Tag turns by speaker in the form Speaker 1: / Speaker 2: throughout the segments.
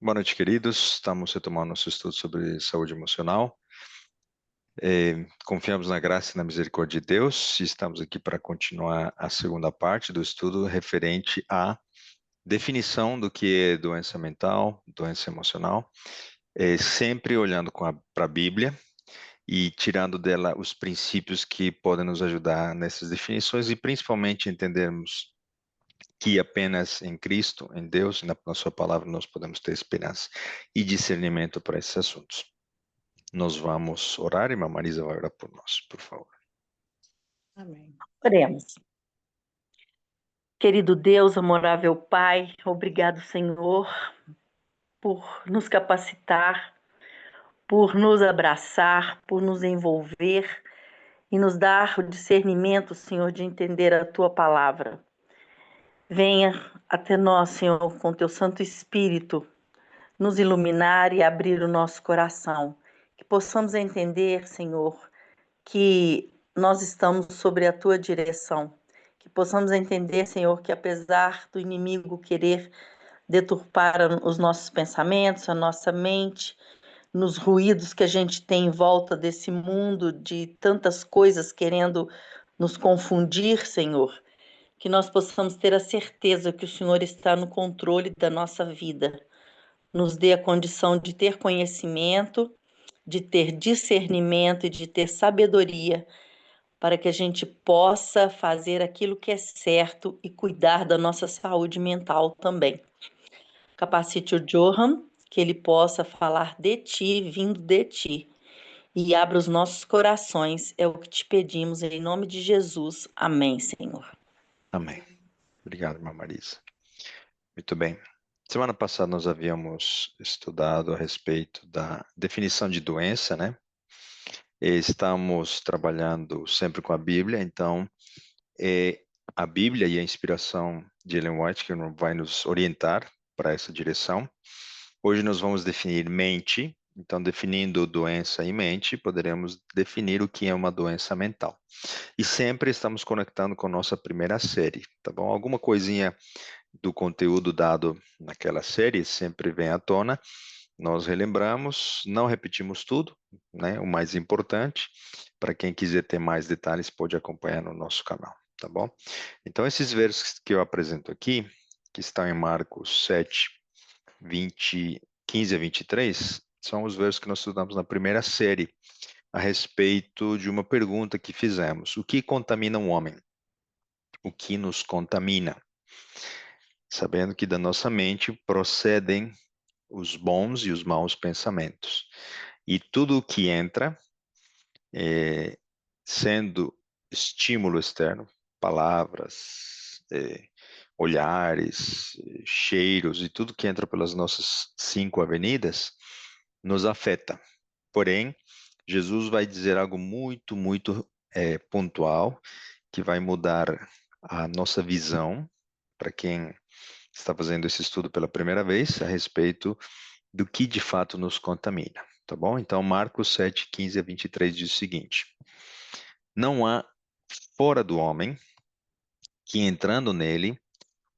Speaker 1: Boa noite, queridos. Estamos retomando nosso estudo sobre saúde emocional. Confiamos na graça e na misericórdia de Deus e estamos aqui para continuar a segunda parte do estudo referente à definição do que é doença mental, doença emocional, sempre olhando para a Bíblia e tirando dela os princípios que podem nos ajudar nessas definições e principalmente entendermos que apenas em Cristo, em Deus, na sua palavra, nós podemos ter esperança e discernimento para esses assuntos. Nós vamos orar e a Marisa vai orar por nós, por favor.
Speaker 2: Amém. Oremos. Querido Deus, amorável Pai, obrigado, Senhor, por nos capacitar, por nos abraçar, por nos envolver e nos dar o discernimento, Senhor, de entender a Tua palavra. Venha até nós, Senhor, com Teu Santo Espírito, nos iluminar e abrir o nosso coração. Que possamos entender, Senhor, que nós estamos sobre a Tua direção. Que possamos entender, Senhor, que apesar do inimigo querer deturpar os nossos pensamentos, a nossa mente, nos ruídos que a gente tem em volta desse mundo de tantas coisas querendo nos confundir, Senhor, que nós possamos ter a certeza que o Senhor está no controle da nossa vida. Nos dê a condição de ter conhecimento, de ter discernimento e de ter sabedoria para que a gente possa fazer aquilo que é certo e cuidar da nossa saúde mental também. Capacite o Johan, que ele possa falar de ti, vindo de ti. E abra os nossos corações, é o que te pedimos, em nome de Jesus. Amém, Senhor.
Speaker 1: Amém. Obrigado, irmã Marisa. Muito bem. Semana passada nós havíamos estudado a respeito da definição de doença, né? E estamos trabalhando sempre com a Bíblia, então é a Bíblia e a inspiração de Ellen White que vai nos orientar para essa direção. Hoje nós vamos definir mente. Então, definindo doença e mente, poderemos definir o que é uma doença mental. E sempre estamos conectando com nossa primeira série, tá bom? Alguma coisinha do conteúdo dado naquela série sempre vem à tona. Nós relembramos, não repetimos tudo, né? O mais importante, para quem quiser ter mais detalhes, pode acompanhar no nosso canal, tá bom? Então, esses versos que eu apresento aqui, que estão em Marcos 7, 15 a 23, são os versos que nós estudamos na primeira série, a respeito de uma pergunta que fizemos: o que contamina um homem? O que nos contamina? Sabendo que da nossa mente procedem os bons e os maus pensamentos. E tudo o que entra, sendo estímulo externo, palavras, olhares, cheiros e tudo que entra pelas nossas 5 avenidas, nos afeta. Porém, Jesus vai dizer algo muito, muito pontual, que vai mudar a nossa visão, para quem está fazendo esse estudo pela primeira vez, a respeito do que de fato nos contamina, tá bom? Então, Marcos 7, 15 a 23 diz o seguinte: não há fora do homem que entrando nele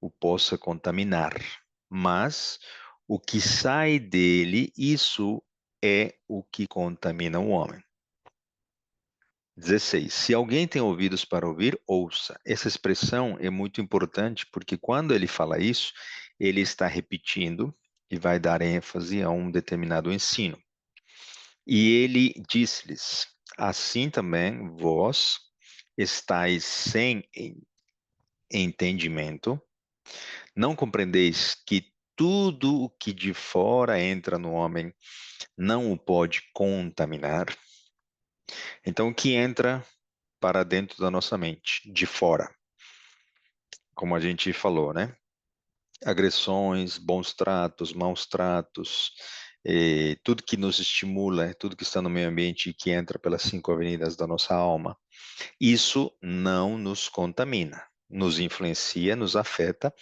Speaker 1: o possa contaminar, mas o que sai dele, isso é o que contamina o homem. 16. Se alguém tem ouvidos para ouvir, ouça. Essa expressão é muito importante porque quando ele fala isso, ele está repetindo e vai dar ênfase a um determinado ensino. E ele disse-lhes: assim também vós estáis sem entendimento, não compreendeis que tudo o que de fora entra no homem não o pode contaminar. Então, o que entra para dentro da nossa mente, de fora, como a gente falou, né? Agressões, bons tratos, maus tratos, tudo que nos estimula, tudo que está no meio ambiente e que entra pelas 5 avenidas da nossa alma, isso não nos contamina, nos influencia, nos afeta,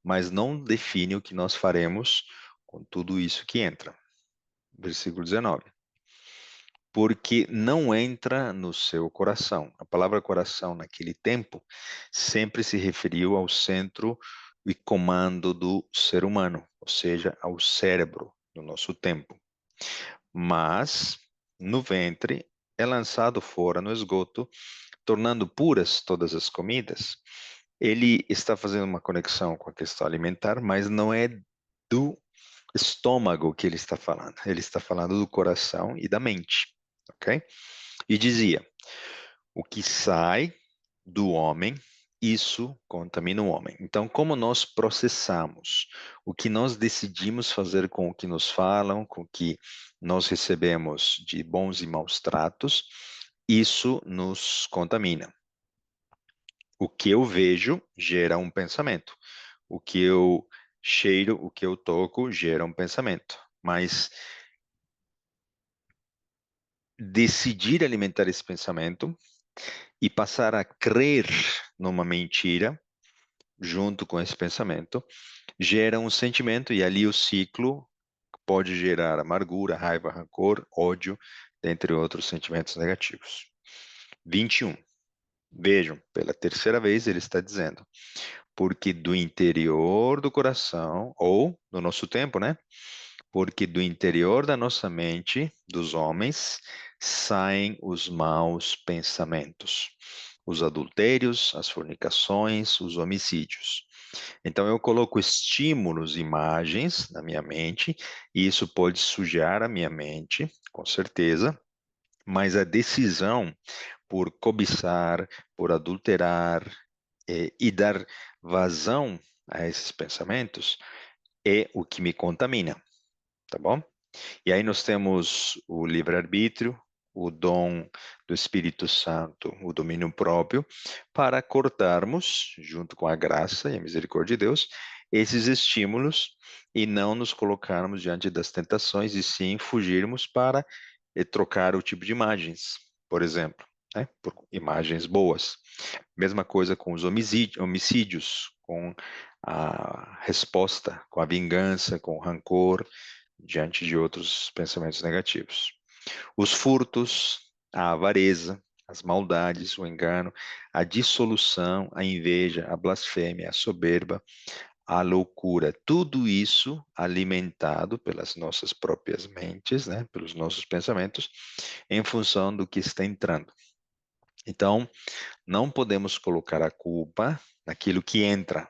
Speaker 1: mas não define o que nós faremos com tudo isso que entra. Versículo 19. Porque não entra no seu coração. A palavra coração naquele tempo sempre se referiu ao centro e comando do ser humano, ou seja, ao cérebro do nosso tempo. Mas no ventre é lançado fora no esgoto, tornando puras todas as comidas. Ele está fazendo uma conexão com a questão alimentar, mas não é do estômago que ele está falando. Ele está falando do coração e da mente, ok? E dizia: o que sai do homem, isso contamina o homem. Então, como nós processamos o que nós decidimos fazer com o que nos falam, com o que nós recebemos de bons e maus tratos, isso nos contamina. O que eu vejo gera um pensamento. O que eu cheiro, o que eu toco gera um pensamento. Mas decidir alimentar esse pensamento e passar a crer numa mentira junto com esse pensamento gera um sentimento e ali o ciclo pode gerar amargura, raiva, rancor, ódio, dentre outros sentimentos negativos. 21. Vejam, pela terceira vez ele está dizendo, porque do interior do coração, ou no nosso tempo, né? Porque do interior da nossa mente, dos homens, saem os maus pensamentos, os adultérios, as fornicações, os homicídios. Então eu coloco estímulos, imagens na minha mente, e isso pode sujar a minha mente, com certeza, mas a decisão por cobiçar, por adulterar, e dar vazão a esses pensamentos é o que me contamina, tá bom? E aí nós temos o livre-arbítrio, o dom do Espírito Santo, o domínio próprio, para cortarmos, junto com a graça e a misericórdia de Deus, esses estímulos e não nos colocarmos diante das tentações e sim fugirmos para trocar o tipo de imagens, por exemplo, né, por imagens boas. Mesma coisa com os homicídios, com a resposta, com a vingança, com o rancor, diante de outros pensamentos negativos. Os furtos, a avareza, as maldades, o engano, a dissolução, a inveja, a blasfêmia, a soberba, a loucura, tudo isso alimentado pelas nossas próprias mentes, né, pelos nossos pensamentos, em função do que está entrando. Então, não podemos colocar a culpa naquilo que entra,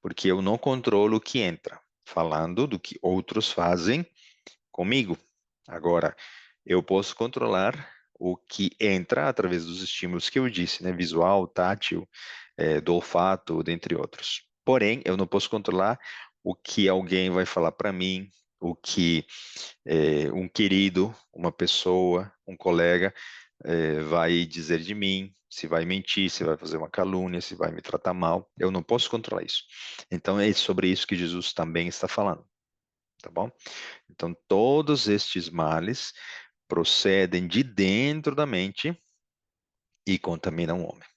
Speaker 1: porque eu não controlo o que entra, falando do que outros fazem comigo. Agora, eu posso controlar o que entra através dos estímulos que eu disse, né? Visual, tátil, do olfato, dentre outros. Porém, eu não posso controlar o que alguém vai falar para mim, o que um querido, uma pessoa, um colega vai dizer de mim, se vai mentir, se vai fazer uma calúnia, se vai me tratar mal. Eu não posso controlar isso. Então, é sobre isso que Jesus também está falando, tá bom? Então, todos estes males procedem de dentro da mente e contaminam o homem.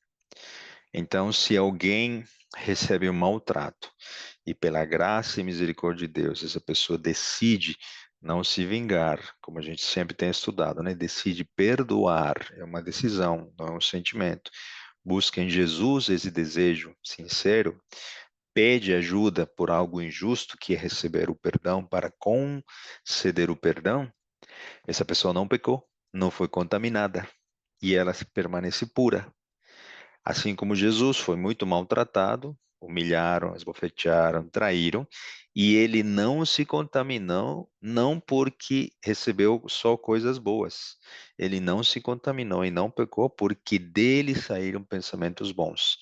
Speaker 1: Então, se alguém recebe um maltrato e pela graça e misericórdia de Deus, essa pessoa decide não se vingar, como a gente sempre tem estudado, né? Decide perdoar, é uma decisão, não é um sentimento. Busca em Jesus esse desejo sincero, pede ajuda por algo injusto, que é receber o perdão para conceder o perdão, essa pessoa não pecou, não foi contaminada e ela permanece pura. Assim como Jesus foi muito maltratado, humilharam, esbofetearam, traíram, e ele não se contaminou, não porque recebeu só coisas boas. Ele não se contaminou e não pecou porque dele saíram pensamentos bons.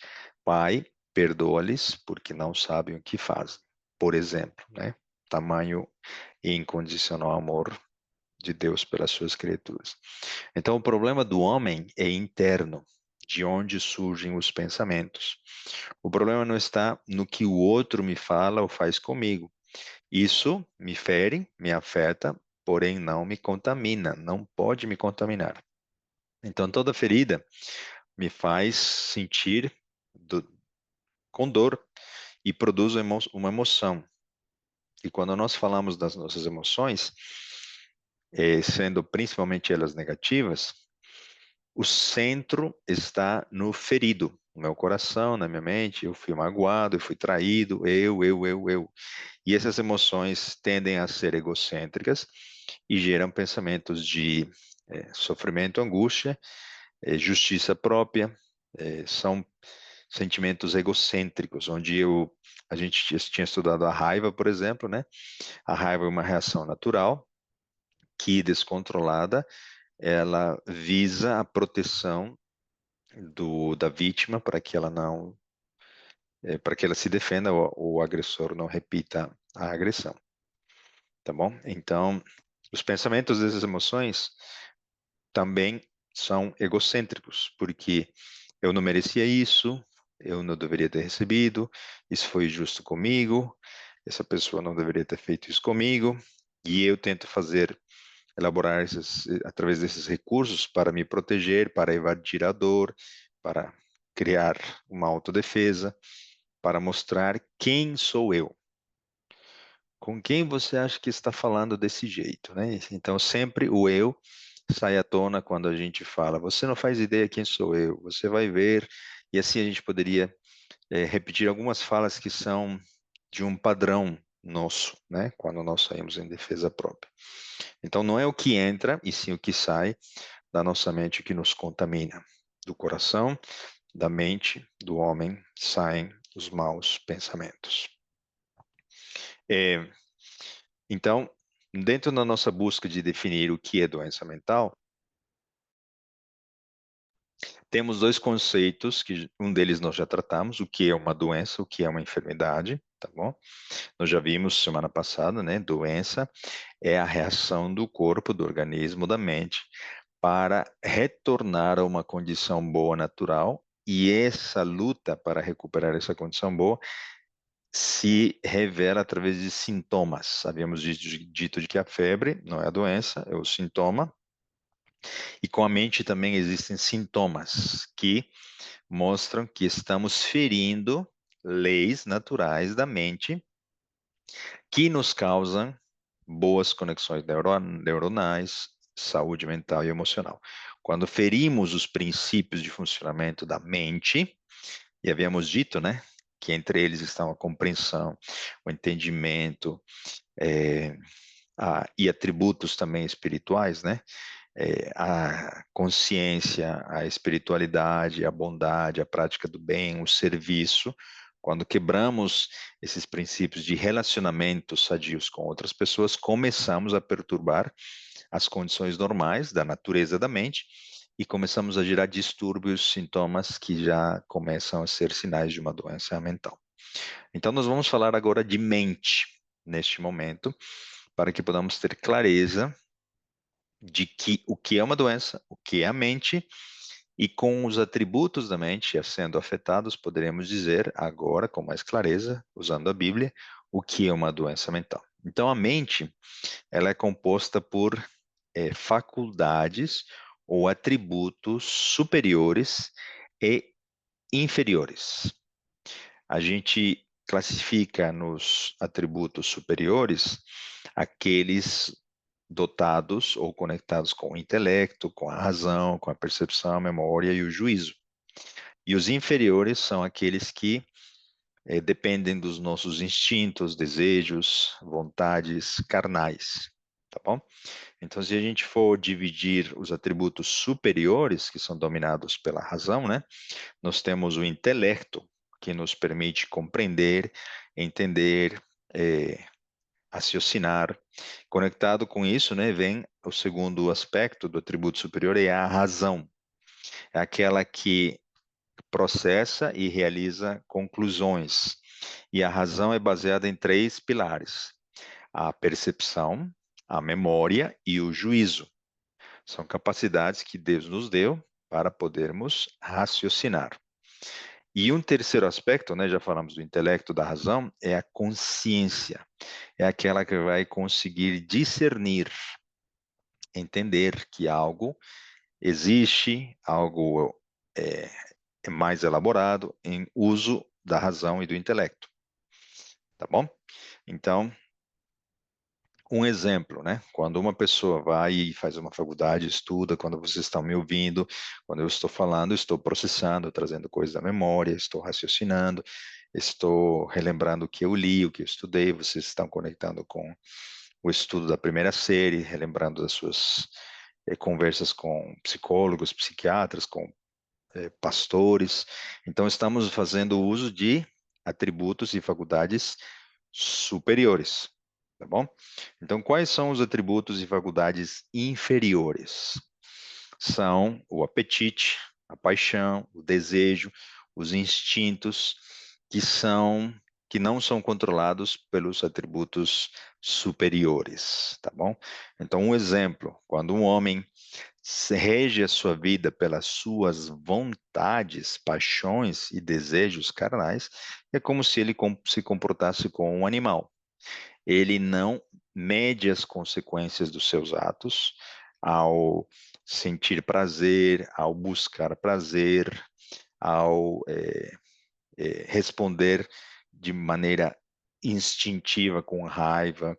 Speaker 1: Pai, perdoa-lhes porque não sabem o que fazem. Por exemplo, né? Tamanho e incondicional amor de Deus pelas suas criaturas. Então, o problema do homem é interno, de onde surgem os pensamentos. O problema não está no que o outro me fala ou faz comigo. Isso me fere, me afeta, porém não me contamina, não pode me contaminar. Então, toda ferida me faz sentir com dor e produz uma emoção. E quando nós falamos das nossas emoções, sendo principalmente elas negativas, o centro está no ferido. no meu coração, na minha mente, eu fui magoado, eu fui traído, eu. E essas emoções tendem a ser egocêntricas e geram pensamentos de sofrimento, angústia, justiça própria, são sentimentos egocêntricos, onde a gente tinha estudado a raiva, por exemplo, né? A raiva é uma reação natural que, descontrolada, ela visa a proteção da vítima para que ela não, para que ela se defenda ou o agressor não repita a agressão, tá bom? Então, os pensamentos dessas emoções também são egocêntricos, porque eu não merecia isso, eu não deveria ter recebido, isso foi justo comigo, essa pessoa não deveria ter feito isso comigo, e eu tento elaborar através desses recursos para me proteger, para evadir a dor, para criar uma autodefesa, para mostrar quem sou eu. Com quem você acha que está falando desse jeito, né? Então, sempre o eu sai à tona quando a gente fala, você não faz ideia quem sou eu, você vai ver, e assim a gente poderia repetir algumas falas que são de um padrão nosso, né? Quando nós saímos em defesa própria. Então, não é o que entra, e sim o que sai da nossa mente que nos contamina. Do coração, da mente do homem saem os maus pensamentos. É, então, dentro da nossa busca de definir o que é doença mental, temos dois conceitos, que um deles nós já tratamos, o que é uma doença, o que é uma enfermidade, tá bom? Nós já vimos semana passada, né? Doença é a reação do corpo, do organismo, da mente, para retornar a uma condição boa natural, e essa luta para recuperar essa condição boa se revela através de sintomas. Havíamos dito de que a febre não é a doença, é o sintoma, e com a mente também existem sintomas que mostram que estamos ferindo leis naturais da mente que nos causam boas conexões neuronais, saúde mental e emocional. Quando ferimos os princípios de funcionamento da mente, e havíamos dito, né, que entre eles estão a compreensão, o entendimento, é, e atributos também espirituais, né? A consciência, a espiritualidade, a bondade, a prática do bem, o serviço. Quando quebramos esses princípios de relacionamentos sadios com outras pessoas, começamos a perturbar as condições normais da natureza da mente e começamos a gerar distúrbios, sintomas que já começam a ser sinais de uma doença mental. Então, nós vamos falar agora de mente neste momento, para que podamos ter clareza de que o que é uma doença, o que é a mente, e com os atributos da mente sendo afetados, poderemos dizer agora com mais clareza, usando a Bíblia, o que é uma doença mental. Então, a mente, ela é composta por faculdades ou atributos superiores e inferiores. A gente classifica nos atributos superiores aqueles dotados ou conectados com o intelecto, com a razão, com a percepção, a memória e o juízo. E os inferiores são aqueles que dependem dos nossos instintos, desejos, vontades carnais, tá bom? Então, se a gente for dividir os atributos superiores, que são dominados pela razão, né? Nós temos o intelecto, que nos permite compreender, entender, raciocinar. Conectado com isso, né, vem o segundo aspecto do atributo superior, é a razão. É aquela que processa e realiza conclusões. E a razão é baseada em três pilares: a percepção, a memória e o juízo. São capacidades que Deus nos deu para podermos raciocinar. E um terceiro aspecto, né, já falamos do intelecto, da razão, é a consciência. É aquela que vai conseguir discernir, entender que algo existe, algo é, é mais elaborado em uso da razão e do intelecto, tá bom? Então, Um exemplo, né? Quando uma pessoa vai e faz uma faculdade, estuda, quando vocês estão me ouvindo, quando eu estou falando, estou processando, trazendo coisas da memória, estou raciocinando, estou relembrando o que eu li, o que eu estudei, vocês estão conectando com o estudo da primeira série, relembrando das suas conversas com psicólogos, psiquiatras, com pastores. Então, estamos fazendo uso de atributos e faculdades superiores, tá bom? Então, quais são os atributos e faculdades inferiores? São o apetite, a paixão, o desejo, os instintos que não são controlados pelos atributos superiores, tá bom? Então, um exemplo, quando um homem rege a sua vida pelas suas vontades, paixões e desejos carnais, é como se ele se comportasse como um animal. Ele não mede as consequências dos seus atos ao sentir prazer, ao buscar prazer, ao responder de maneira instintiva, com raiva,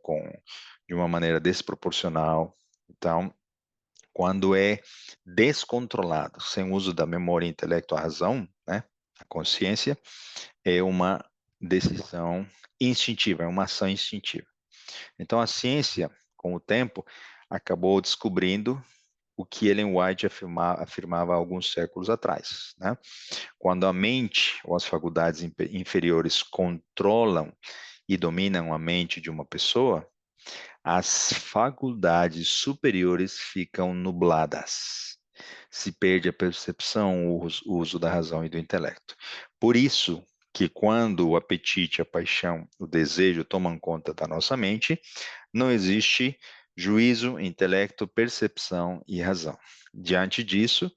Speaker 1: de uma maneira desproporcional. Então, quando é descontrolado, sem uso da memória, intelecto, a razão, né, a consciência, é uma decisão instintiva, é uma ação instintiva. Então, a ciência, com o tempo, acabou descobrindo o que Ellen White afirmava há alguns séculos atrás, né? Quando a mente ou as faculdades inferiores controlam e dominam a mente de uma pessoa, as faculdades superiores ficam nubladas. Se perde a percepção, o uso da razão e do intelecto. Por isso que quando o apetite, a paixão, o desejo tomam conta da nossa mente, não existe juízo, intelecto, percepção e razão. Diante disso,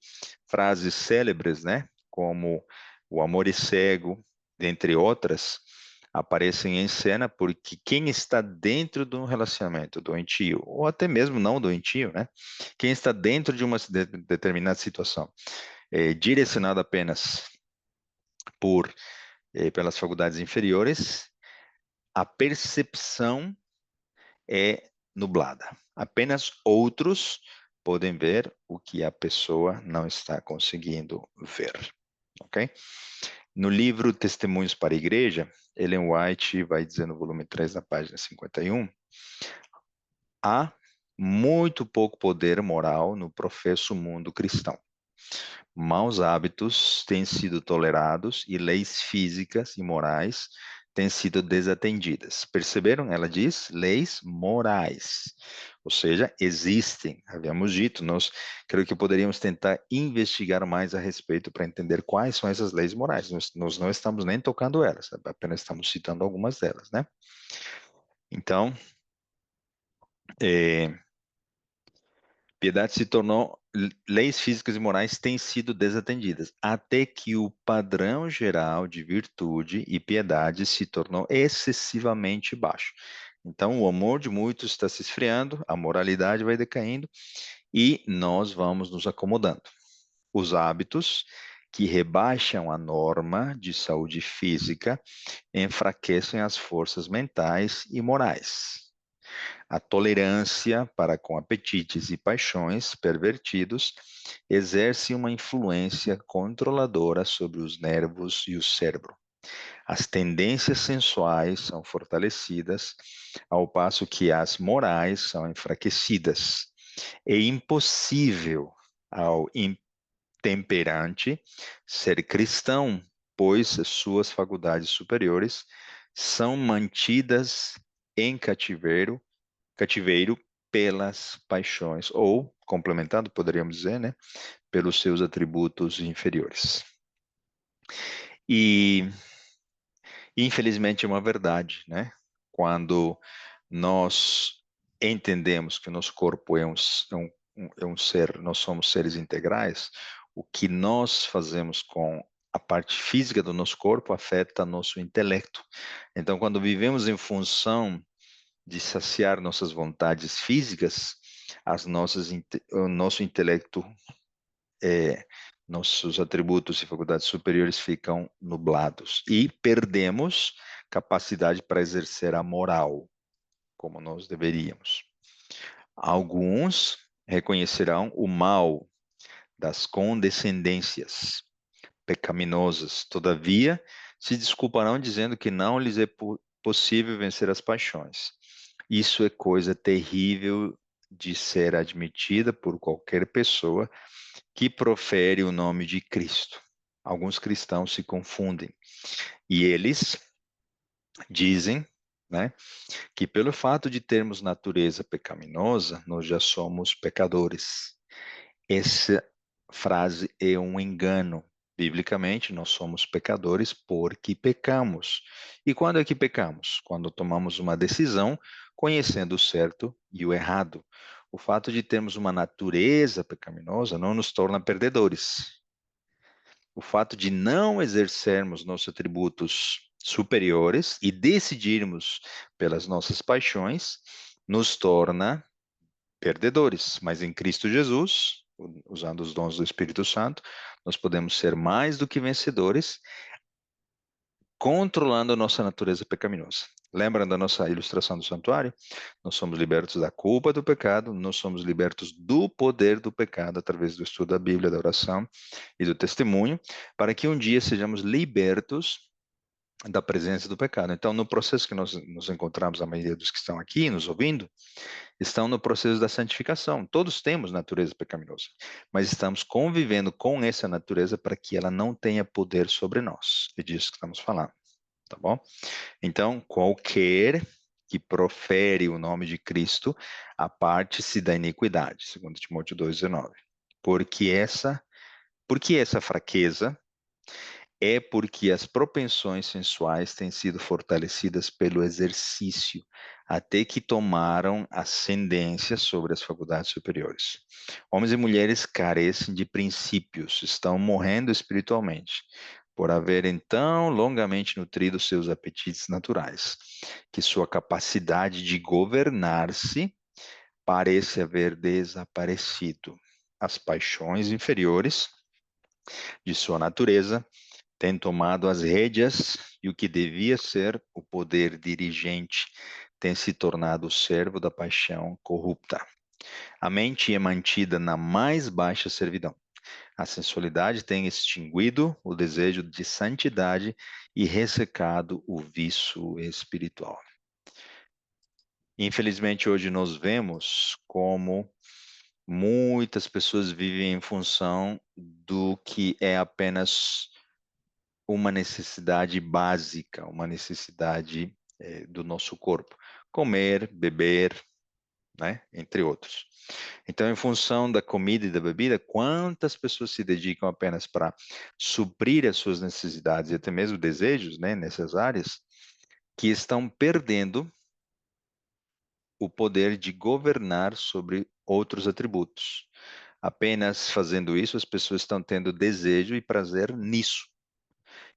Speaker 1: frases célebres, né, como o amor é cego, dentre outras, aparecem em cena porque quem está dentro de um relacionamento doentio, ou até mesmo não doentio, né? Quem está dentro de uma determinada situação, direcionado apenas pelas faculdades inferiores, a percepção é nublada. Apenas outros podem ver o que a pessoa não está conseguindo ver, ok? No livro Testemunhos para a Igreja, Ellen White vai dizer no volume 3, na página 51, há muito pouco poder moral no professo mundo cristão. Maus hábitos têm sido tolerados e leis físicas e morais têm sido desatendidas. Perceberam? Ela diz leis morais. Ou seja, existem, havíamos dito, nós creio que poderíamos tentar investigar mais a respeito para entender quais são essas leis morais. Nós não estamos nem tocando elas, apenas estamos citando algumas delas, né? Então, é, piedade se tornou, leis físicas e morais têm sido desatendidas, até que o padrão geral de virtude e piedade se tornou excessivamente baixo. Então, o amor de muitos está se esfriando, a moralidade vai decaindo e nós vamos nos acomodando. Os hábitos que rebaixam a norma de saúde física enfraquecem as forças mentais e morais. A tolerância para com apetites e paixões pervertidos exerce uma influência controladora sobre os nervos e o cérebro. As tendências sensuais são fortalecidas, ao passo que as morais são enfraquecidas. É impossível ao intemperante ser cristão, pois suas faculdades superiores são mantidas em cativeiro pelas paixões, ou, complementando, poderíamos dizer, né, pelos seus atributos inferiores. E, infelizmente, é uma verdade, né? Quando nós entendemos que o nosso corpo é um ser, nós somos seres integrais, o que nós fazemos com a parte física do nosso corpo afeta nosso intelecto. Então, quando vivemos em função de saciar nossas vontades físicas, o nosso intelecto, nossos atributos e faculdades superiores ficam nublados e perdemos capacidade para exercer a moral como nós deveríamos. Alguns reconhecerão o mal das condescendências pecaminosas, todavia se desculparão dizendo que não lhes é possível vencer as paixões. Isso é coisa terrível de ser admitida por qualquer pessoa que profere o nome de Cristo. Alguns cristãos se confundem e eles dizem, né, que pelo fato de termos natureza pecaminosa, nós já somos pecadores. Essa frase é um engano. Biblicamente, nós somos pecadores porque pecamos. E quando é que pecamos? Quando tomamos uma decisão conhecendo o certo e o errado. O fato de termos uma natureza pecaminosa não nos torna perdedores. O fato de não exercermos nossos atributos superiores e decidirmos pelas nossas paixões nos torna perdedores, mas em Cristo Jesus, usando os dons do Espírito Santo, nós podemos ser mais do que vencedores, controlando a nossa natureza pecaminosa. Lembra da nossa ilustração do santuário? Nós somos libertos da culpa do pecado, nós somos libertos do poder do pecado através do estudo da Bíblia, da oração e do testemunho, para que um dia sejamos libertos da presença do pecado. Então, no processo que nós nos encontramos, a maioria dos que estão aqui nos ouvindo, estão no processo da santificação. Todos temos natureza pecaminosa, mas estamos convivendo com essa natureza para que ela não tenha poder sobre nós. É disso que estamos falando, tá bom? Então, qualquer que profere o nome de Cristo, aparte-se da iniquidade, segundo Timóteo 2,19. Porque porque essa fraqueza é porque as propensões sensuais têm sido fortalecidas pelo exercício, até que tomaram ascendência sobre as faculdades superiores. Homens e mulheres carecem de princípios, estão morrendo espiritualmente, por haverem tão longamente nutrido seus apetites naturais, que sua capacidade de governar-se parece haver desaparecido. As paixões inferiores de sua natureza tem tomado as rédeas e o que devia ser o poder dirigente tem se tornado o servo da paixão corrupta. A mente é mantida na mais baixa servidão. A sensualidade tem extinguido o desejo de santidade e ressecado o vício espiritual. Infelizmente, hoje nós vemos como muitas pessoas vivem em função do que é apenas uma necessidade básica, uma necessidade do nosso corpo. Comer, beber, né? Entre outros. Então, em função da comida e da bebida, quantas pessoas se dedicam apenas para suprir as suas necessidades e até mesmo desejos, né, nessas áreas, que estão perdendo o poder de governar sobre outros atributos. Apenas fazendo isso, as pessoas estão tendo desejo e prazer nisso.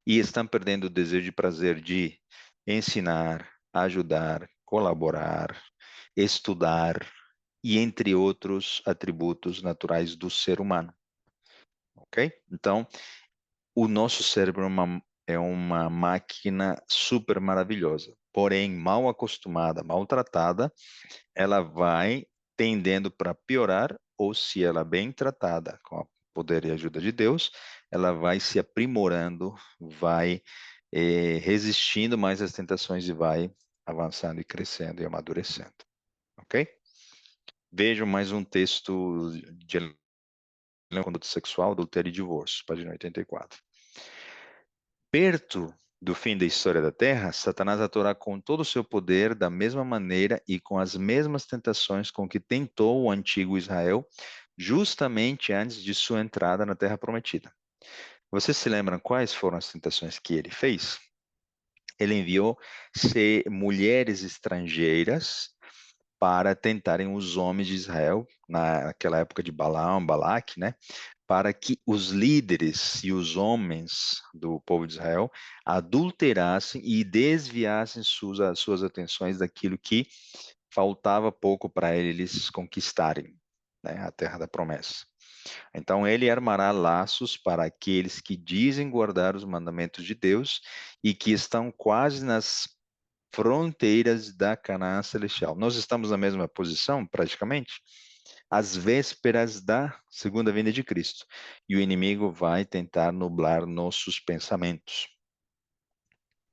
Speaker 1: E estão perdendo o desejo e prazer de ensinar, ajudar, colaborar, estudar e entre outros atributos naturais do ser humano, ok? Então, o nosso cérebro é uma máquina super maravilhosa, porém mal acostumada, maltratada, ela vai tendendo para piorar, ou se ela é bem tratada com o poder e ajuda de Deus, ela vai se aprimorando, vai resistindo mais às tentações e vai avançando e crescendo e amadurecendo. Ok? Vejam mais um texto de conduta sexual, adultério e divórcio, página 84. Perto do fim da história da Terra, Satanás atuará com todo o seu poder da mesma maneira e com as mesmas tentações com que tentou o antigo Israel, justamente antes de sua entrada na Terra Prometida. Vocês se lembram quais foram as tentações que ele fez? Ele enviou mulheres estrangeiras para tentarem os homens de Israel, naquela época de Balaão, Balaque, né? Para que os líderes e os homens do povo de Israel adulterassem e desviassem suas atenções daquilo que faltava pouco para eles conquistarem, né? A terra da promessa. Então ele armará laços para aqueles que dizem guardar os mandamentos de Deus e que estão quase nas fronteiras da Canaã celestial. Nós estamos na mesma posição, praticamente, às vésperas da segunda vinda de Cristo. E o inimigo vai tentar nublar nossos pensamentos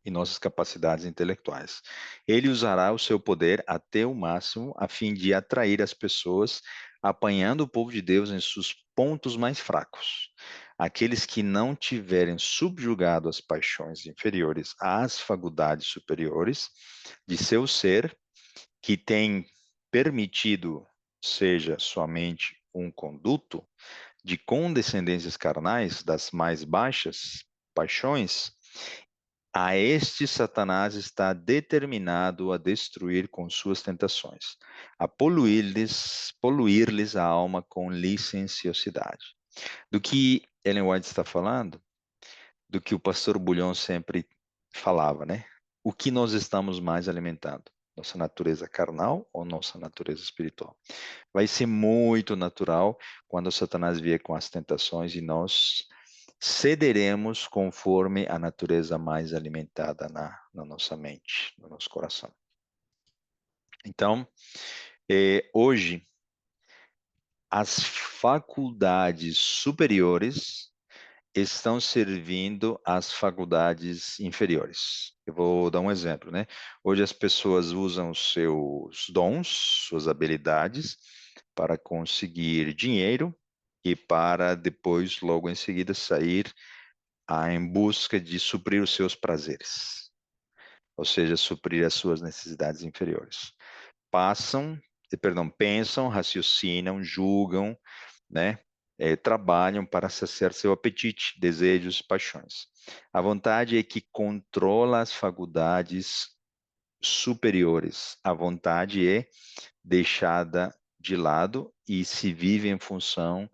Speaker 1: e nossas capacidades intelectuais. Ele usará o seu poder até o máximo a fim de atrair as pessoas, apanhando o povo de Deus em seus pontos mais fracos. Aqueles que não tiverem subjugado as paixões inferiores às faculdades superiores de seu ser, que tem permitido seja somente um conduto de condescendências carnais das mais baixas paixões, a este Satanás está determinado a destruir com suas tentações, a poluir-lhes a alma com licenciosidade. Do que Ellen White está falando, do que o pastor Bulhon sempre falava, né? O que nós estamos mais alimentando? Nossa natureza carnal ou nossa natureza espiritual? Vai ser muito natural quando Satanás vier com as tentações e nós cederemos conforme a natureza mais alimentada na nossa mente, no nosso coração. Então, hoje, as faculdades superiores estão servindo às faculdades inferiores. Eu vou dar um exemplo, né? Hoje as pessoas usam seus dons, suas habilidades para conseguir dinheiro e para depois, logo em seguida, sair em busca de suprir os seus prazeres, ou seja, suprir as suas necessidades inferiores. Pensam, raciocinam, julgam, né? Trabalham para saciar seu apetite, desejos e paixões. A vontade é que controla as faculdades superiores. A vontade é deixada de lado e se vive em função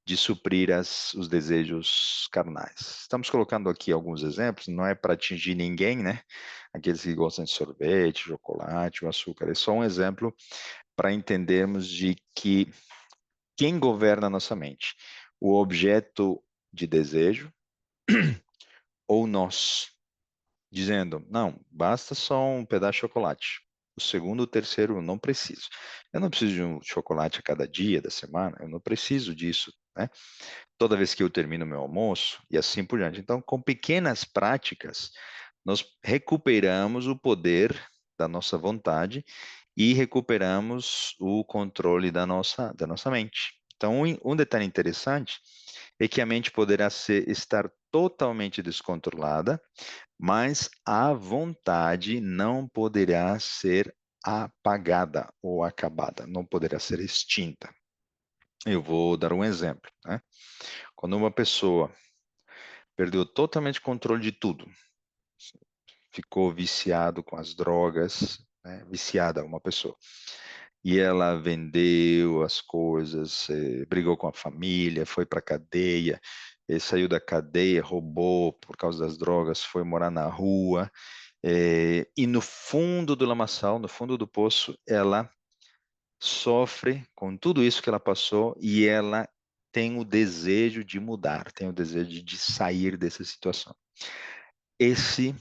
Speaker 1: de suprir os desejos carnais. Estamos colocando aqui alguns exemplos, não é para atingir ninguém, né? Aqueles que gostam de sorvete, chocolate, o açúcar. É só um exemplo para entendermos de que quem governa a nossa mente? O objeto de desejo ou nós? Dizendo, não, basta só um pedaço de chocolate. O segundo, o terceiro, eu não preciso. Eu não preciso de um chocolate a cada dia da semana, eu não preciso disso, né? Toda vez que eu termino meu almoço e assim por diante. Então, com pequenas práticas, nós recuperamos o poder da nossa vontade e recuperamos o controle da nossa mente. Então, um detalhe interessante é que a mente poderá estar totalmente descontrolada, mas a vontade não poderá ser apagada ou acabada, não poderá ser extinta. Eu vou dar um exemplo, né? Quando uma pessoa perdeu totalmente o controle de tudo, ficou viciado com as drogas, né? Viciada uma pessoa, e ela vendeu as coisas, brigou com a família, foi para a cadeia, saiu da cadeia, roubou por causa das drogas, foi morar na rua, e no fundo do lamaçal, no fundo do poço, ela sofre com tudo isso que ela passou e ela tem o desejo de mudar, tem o desejo de sair dessa situação. Esse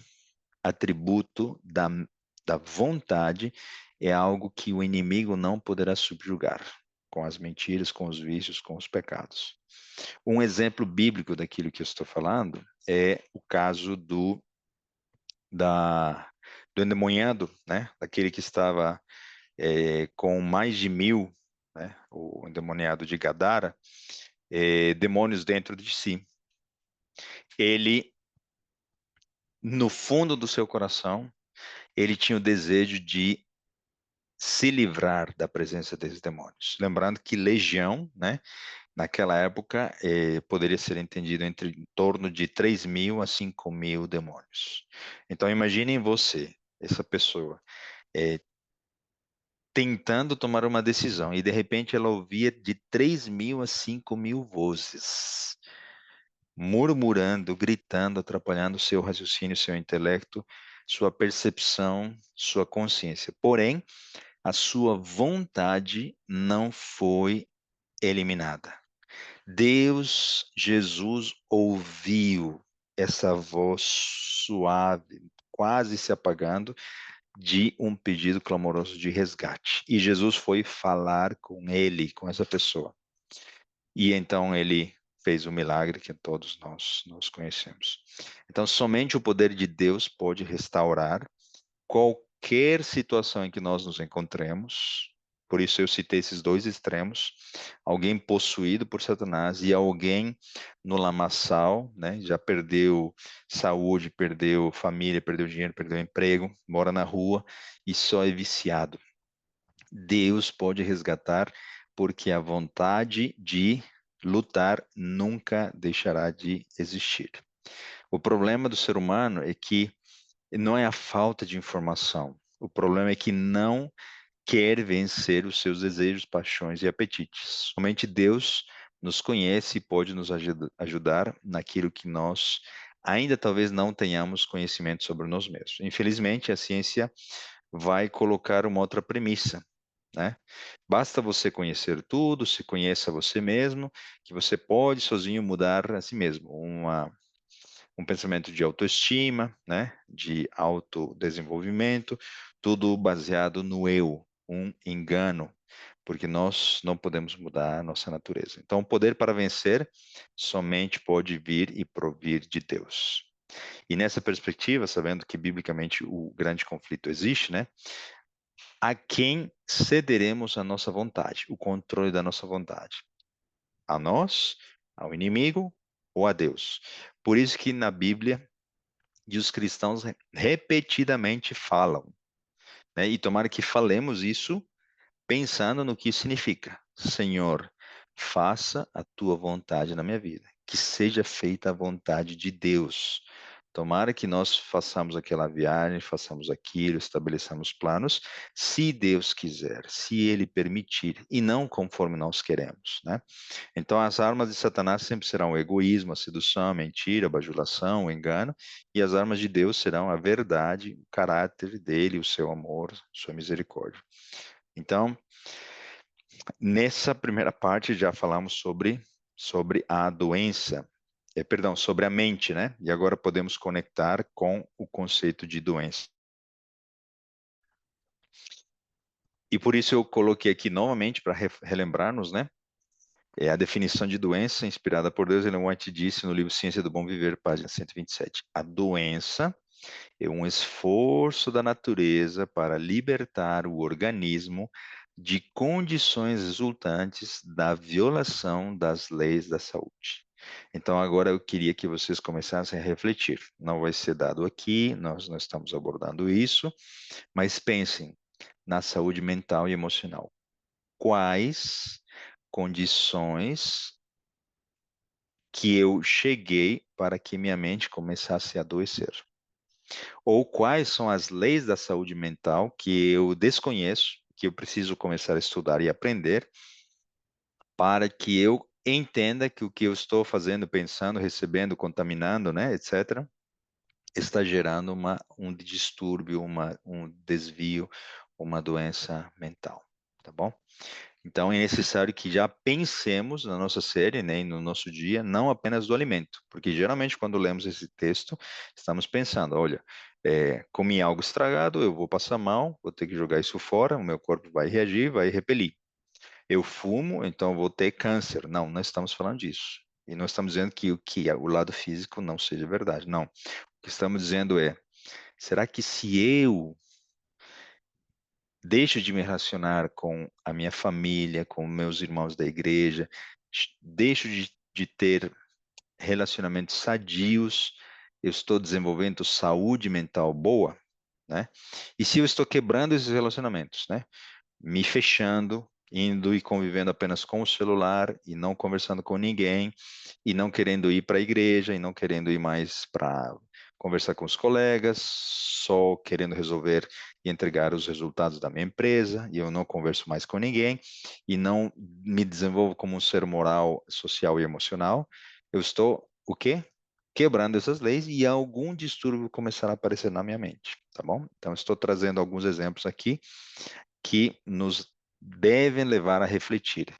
Speaker 1: atributo da vontade é algo que o inimigo não poderá subjugar com as mentiras, com os vícios, com os pecados. Um exemplo bíblico daquilo que eu estou falando é o caso do endemoniado, né? Daquele que estava com mais de 1.000, né? O endemoniado de Gadara, demônios dentro de si. Ele, no fundo do seu coração, ele tinha o desejo de se livrar da presença desses demônios. Lembrando que legião, né? Naquela época, poderia ser entendido em torno de 3.000 a 5.000 demônios. Então, imaginem você, essa pessoa, é, tentando tomar uma decisão e de repente ela ouvia de 3.000 a 5.000 vozes, murmurando, gritando, atrapalhando seu raciocínio, seu intelecto, sua percepção, sua consciência. Porém, a sua vontade não foi eliminada. Deus, Jesus, ouviu essa voz suave, quase se apagando, de um pedido clamoroso de resgate. E Jesus foi falar com ele, com essa pessoa. E então ele fez o milagre que todos nós conhecemos. Então, somente o poder de Deus pode restaurar qualquer situação em que nós nos encontremos. Por isso eu citei esses dois extremos: alguém possuído por Satanás e alguém no lamaçal, né? Já perdeu saúde, perdeu família, perdeu dinheiro, perdeu emprego, mora na rua e só é viciado. Deus pode resgatar, porque a vontade de lutar nunca deixará de existir. O problema do ser humano é que não é a falta de informação. O problema é que não quer vencer os seus desejos, paixões e apetites. Somente Deus nos conhece e pode nos ajudar naquilo que nós ainda talvez não tenhamos conhecimento sobre nós mesmos. Infelizmente, a ciência vai colocar uma outra premissa, né? Basta você conhecer tudo, se conheça você mesmo, que você pode sozinho mudar a si mesmo. Um pensamento de autoestima, né? De autodesenvolvimento, tudo baseado no eu, um engano, porque nós não podemos mudar a nossa natureza. Então, o poder para vencer somente pode vir e provir de Deus. E nessa perspectiva, sabendo que biblicamente o grande conflito existe, né? A quem cederemos a nossa vontade, o controle da nossa vontade? A nós, ao inimigo ou a Deus? Por isso que na Bíblia e os cristãos repetidamente falam, né? E tomara que falemos isso pensando no que significa. Senhor, faça a tua vontade na minha vida, que seja feita a vontade de Deus. Tomara que nós façamos aquela viagem, façamos aquilo, estabeleçamos planos, se Deus quiser, se Ele permitir, e não conforme nós queremos, né? Então, as armas de Satanás sempre serão o egoísmo, a sedução, a mentira, a bajulação, o engano, e as armas de Deus serão a verdade, o caráter dele, o seu amor, sua misericórdia. Então, nessa primeira parte já falamos sobre a doença, perdão, sobre a mente, né? E agora podemos conectar com o conceito de doença. E por isso eu coloquei aqui novamente para relembrarmos, né? É a definição de doença inspirada por Deus. Ellen White disse no livro Ciência do Bom Viver, página 127. A doença é um esforço da natureza para libertar o organismo de condições resultantes da violação das leis da saúde. Então, agora eu queria que vocês começassem a refletir. Não vai ser dado aqui, nós não estamos abordando isso, mas pensem na saúde mental e emocional. Quais condições que eu cheguei para que minha mente começasse a adoecer? Ou quais são as leis da saúde mental que eu desconheço, que eu preciso começar a estudar e aprender, para que eu entenda que o que eu estou fazendo, pensando, recebendo, contaminando, né, etc., está gerando um distúrbio, um desvio, uma doença mental, tá bom? Então é necessário que já pensemos na nossa série, né, e no nosso dia, não apenas do alimento, porque geralmente quando lemos esse texto, estamos pensando, olha, comi algo estragado, eu vou passar mal, vou ter que jogar isso fora, o meu corpo vai reagir, vai repelir. Eu fumo, então vou ter câncer. Não, não estamos falando disso. E não estamos dizendo que o lado físico não seja verdade. Não. O que estamos dizendo é, será que se eu deixo de me relacionar com a minha família, com meus irmãos da igreja, deixo de ter relacionamentos sadios, eu estou desenvolvendo saúde mental boa, né? E se eu estou quebrando esses relacionamentos, né? Me fechando, indo e convivendo apenas com o celular e não conversando com ninguém, e não querendo ir para a igreja, e não querendo ir mais para conversar com os colegas, só querendo resolver e entregar os resultados da minha empresa, e eu não converso mais com ninguém, e não me desenvolvo como um ser moral, social e emocional, eu estou o quê? Quebrando essas leis e algum distúrbio começará a aparecer na minha mente, tá bom? Então, estou trazendo alguns exemplos aqui que nos devem levar a refletir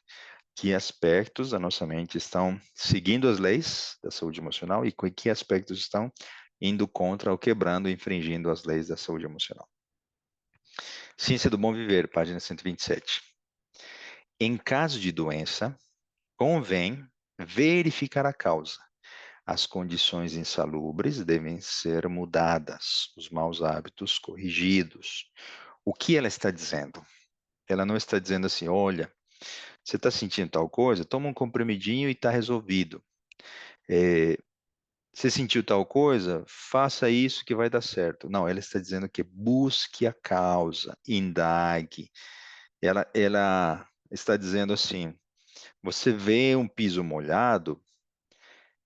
Speaker 1: que aspectos da nossa mente estão seguindo as leis da saúde emocional e que aspectos estão indo contra ou quebrando, infringindo as leis da saúde emocional. Ciência do Bom Viver, página 127. Em caso de doença, convém verificar a causa. As condições insalubres devem ser mudadas, os maus hábitos corrigidos. O que ela está dizendo? Ela não está dizendo assim, olha, você está sentindo tal coisa? Toma um comprimidinho e está resolvido. É, você sentiu tal coisa? Faça isso que vai dar certo. Não, ela está dizendo que busque a causa, indague. Ela está dizendo assim, você vê um piso molhado,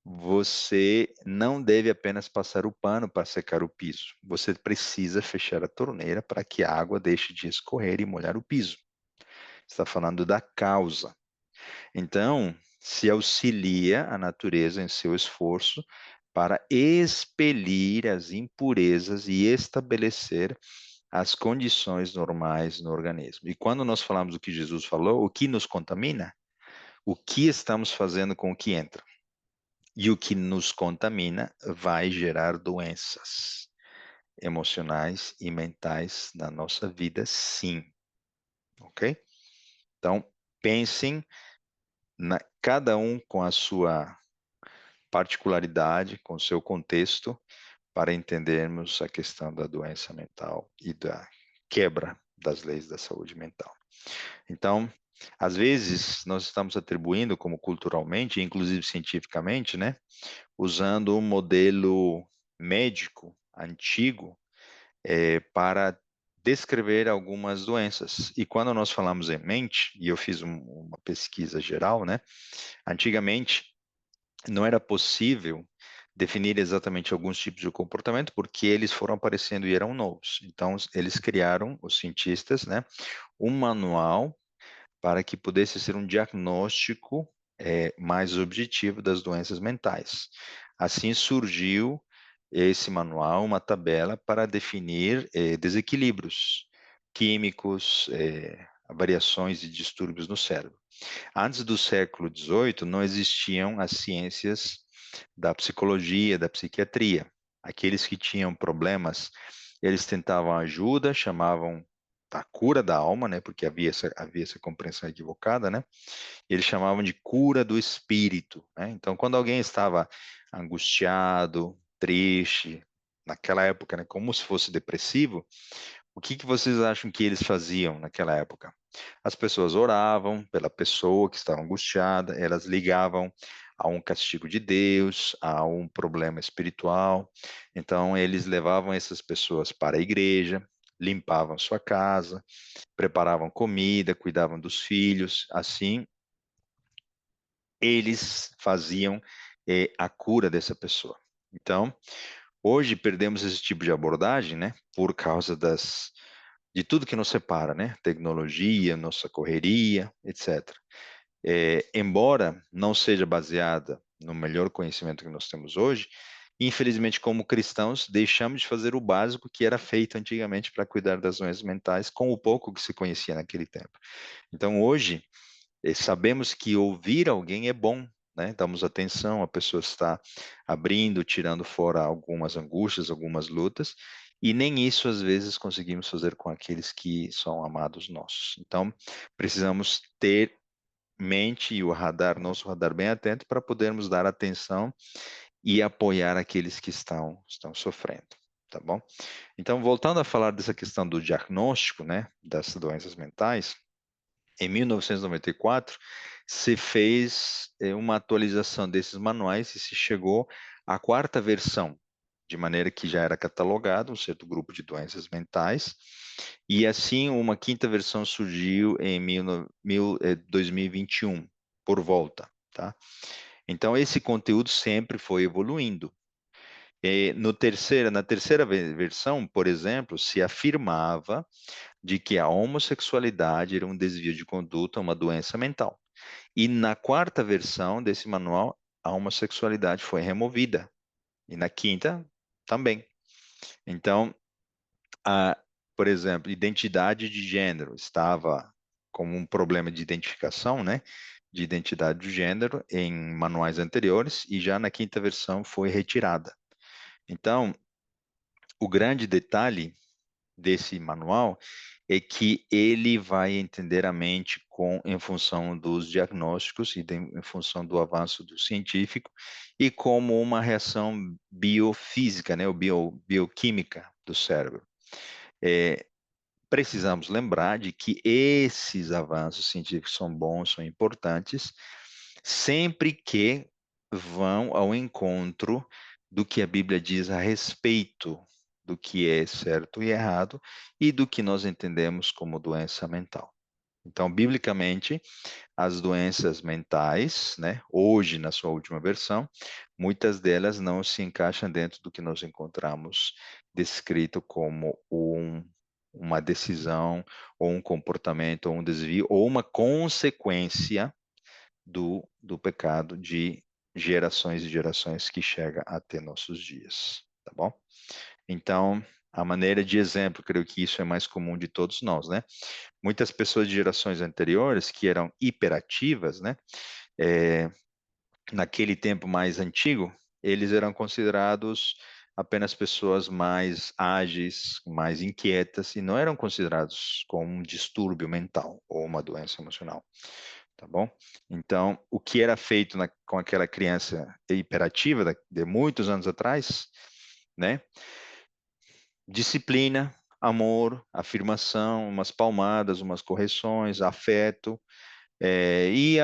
Speaker 1: você não deve apenas passar o pano para secar o piso. Você precisa fechar a torneira para que a água deixe de escorrer e molhar o piso. Está falando da causa. Então, se auxilia a natureza em seu esforço para expelir as impurezas e estabelecer as condições normais no organismo. E quando nós falamos o que Jesus falou, o que nos contamina, o que estamos fazendo com o que entra. E o que nos contamina vai gerar doenças emocionais e mentais na nossa vida, sim. Ok? Então, pensem cada um com a sua particularidade, com o seu contexto, para entendermos a questão da doença mental e da quebra das leis da saúde mental. Então, às vezes, nós estamos atribuindo, como culturalmente, inclusive cientificamente, né, usando um modelo médico antigo para descrever algumas doenças. E quando nós falamos em mente, e eu fiz uma pesquisa geral, né, antigamente não era possível definir exatamente alguns tipos de comportamento porque eles foram aparecendo e eram novos. Então, eles criaram, os cientistas, né, um manual para que pudesse ser um diagnóstico mais objetivo das doenças mentais. Assim surgiu esse manual, uma tabela para definir desequilíbrios químicos, variações e distúrbios no cérebro. Antes do século XVIII, não existiam as ciências da psicologia, da psiquiatria. Aqueles que tinham problemas, eles tentavam ajuda, chamavam da cura da alma, né? Porque havia essa compreensão equivocada, né? Eles chamavam de cura do espírito, né? Então, quando alguém estava angustiado, triste, naquela época, né? Como se fosse depressivo, o que que vocês acham que eles faziam naquela época? As pessoas oravam pela pessoa que estava angustiada, elas ligavam a um castigo de Deus, a um problema espiritual. Então, eles levavam essas pessoas para a igreja, limpavam sua casa, preparavam comida, cuidavam dos filhos. Assim, eles faziam a cura dessa pessoa. Então, hoje perdemos esse tipo de abordagem, né, por causa de tudo que nos separa, né? Tecnologia, nossa correria, etc. Embora não seja baseada no melhor conhecimento que nós temos hoje, infelizmente, como cristãos, deixamos de fazer o básico que era feito antigamente para cuidar das doenças mentais, com o pouco que se conhecia naquele tempo. Então, hoje, sabemos que ouvir alguém é bom, né? Damos atenção, a pessoa está abrindo, tirando fora algumas angústias, algumas lutas, e nem isso às vezes conseguimos fazer com aqueles que são amados nossos. Então, precisamos ter mente e o radar, nosso radar bem atento para podermos dar atenção e apoiar aqueles que estão sofrendo, tá bom? Então, voltando a falar dessa questão do diagnóstico, né, das doenças mentais, em 1994, se fez uma atualização desses manuais e se chegou à quarta versão, de maneira que já era catalogado um certo grupo de doenças mentais, e assim uma quinta versão surgiu em 2021, por volta, tá? Então esse conteúdo sempre foi evoluindo. E no na terceira versão, por exemplo, se afirmava de que a homossexualidade era um desvio de conduta, uma doença mental. E na quarta versão desse manual, a homossexualidade foi removida. E na quinta, também. Então, a, por exemplo, identidade de gênero estava como um problema de identificação, né? De identidade de gênero em manuais anteriores e já na quinta versão foi retirada. Então, o grande detalhe desse manual é que ele vai entender a mente em função dos diagnósticos e em função do avanço do científico e como uma reação biofísica, né, ou bioquímica do cérebro. É, precisamos lembrar de que esses avanços científicos são bons, são importantes, sempre que vão ao encontro do que a Bíblia diz a respeito do que é certo e errado e do que nós entendemos como doença mental. Então, biblicamente, as doenças mentais, né, hoje na sua última versão, muitas delas não se encaixam dentro do que nós encontramos descrito como uma decisão, ou um comportamento, ou um desvio, ou uma consequência do pecado de gerações e gerações que chega até nossos dias, tá bom? Então, a maneira de exemplo, creio que isso é mais comum de todos nós, né? Muitas pessoas de gerações anteriores que eram hiperativas, né? É, naquele tempo mais antigo, eles eram considerados apenas pessoas mais ágeis, mais inquietas e não eram considerados como um distúrbio mental ou uma doença emocional, tá bom? Então, o que era feito com aquela criança hiperativa de muitos anos atrás, né? Disciplina, amor, afirmação, umas palmadas, umas correções, afeto, e